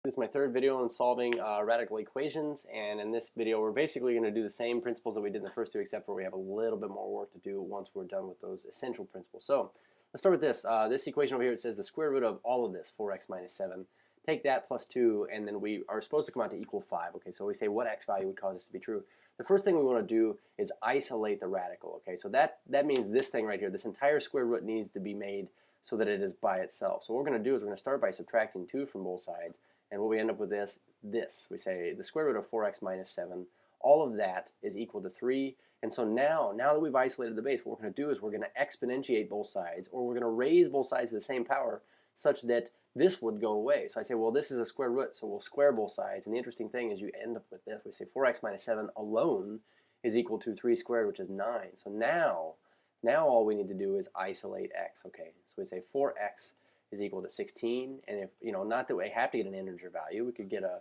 This is my third video on solving radical equations, and in this video we're basically going to do the same principles that we did in the first two, except for we have a little bit more work to do once we're done with those essential principles. So let's start with this. This equation over here, it says the square root of all of this, 4x minus 7. Take that plus 2, and then we are supposed to come out to equal 5. Okay, so we say what x value would cause this to be true. The first thing we want to do is isolate the radical. Okay, so that means this thing right here, this entire square root needs to be made so that it is by itself. So what we're going to do is we're going to start by subtracting 2 from both sides. And what we end up with is this. We say the square root of 4x minus 7, all of that is equal to 3. And so now that we've isolated the base, what we're going to do is we're going to exponentiate both sides, or we're going to raise both sides to the same power such that this would go away. So I say, well, this is a square root, so we'll square both sides. And the interesting thing is you end up with this. We say 4x minus 7 alone is equal to 3 squared, which is 9. So now all we need to do is isolate x. Okay, so we say 4x is equal to 16, and if, not that we have to get an integer value, we could get a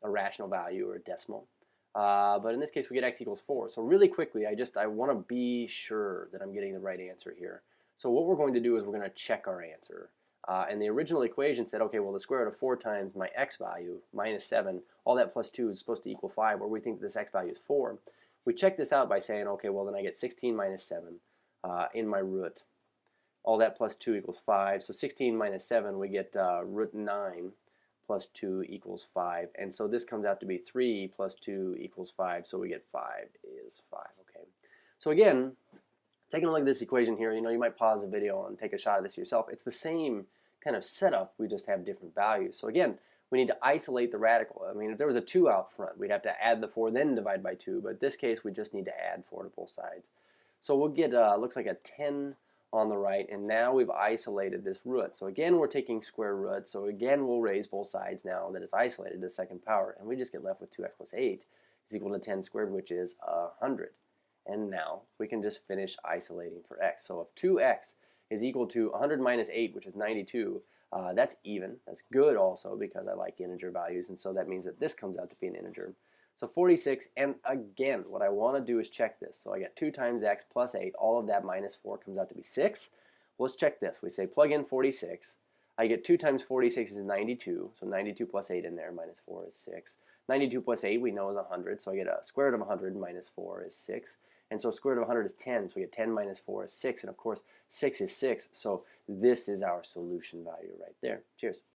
rational value or a decimal, but in this case we get x equals 4. So really quickly, I want to be sure that I'm getting the right answer here. So what we're going to do is we're going to check our answer. And the original equation said, okay, well, the square root of 4 times my x value minus 7, all that plus 2 is supposed to equal 5, where we think that this x value is 4. We check this out by saying, okay, well, then I get 16 minus 7 in my root. All that plus 2 equals 5. So 16 minus 7, we get root 9 plus 2 equals 5. And so this comes out to be 3 plus 2 equals 5. So we get 5 is 5. Okay. So again, taking a look at this equation here, you might pause the video and take a shot at this yourself. It's the same kind of setup. We just have different values. So again, we need to isolate the radical. I mean, if there was a 2 out front, we'd have to add the 4, then divide by 2. But in this case, we just need to add 4 to both sides. So we'll get, looks like a 10 on the right, and now we've isolated this root. So again, we're taking square root, so again we'll raise both sides now that it's isolated to the second power, and we just get left with 2x plus 8 is equal to 10 squared, which is 100. And now we can just finish isolating for x. So if 2x is equal to 100 minus 8, which is 92, that's even. That's good also, because I like integer values, and so that means that this comes out to be an integer. So 46, and again, what I want to do is check this. So I get 2 times x plus 8, all of that minus 4 comes out to be 6. Well, let's check this. We say plug in 46. I get 2 times 46 is 92, so 92 plus 8 in there, minus 4 is 6. 92 plus 8 we know is 100, so I get a square root of 100 minus 4 is 6. And so square root of 100 is 10, so we get 10 minus 4 is 6, and of course 6 is 6, so this is our solution value right there. Cheers.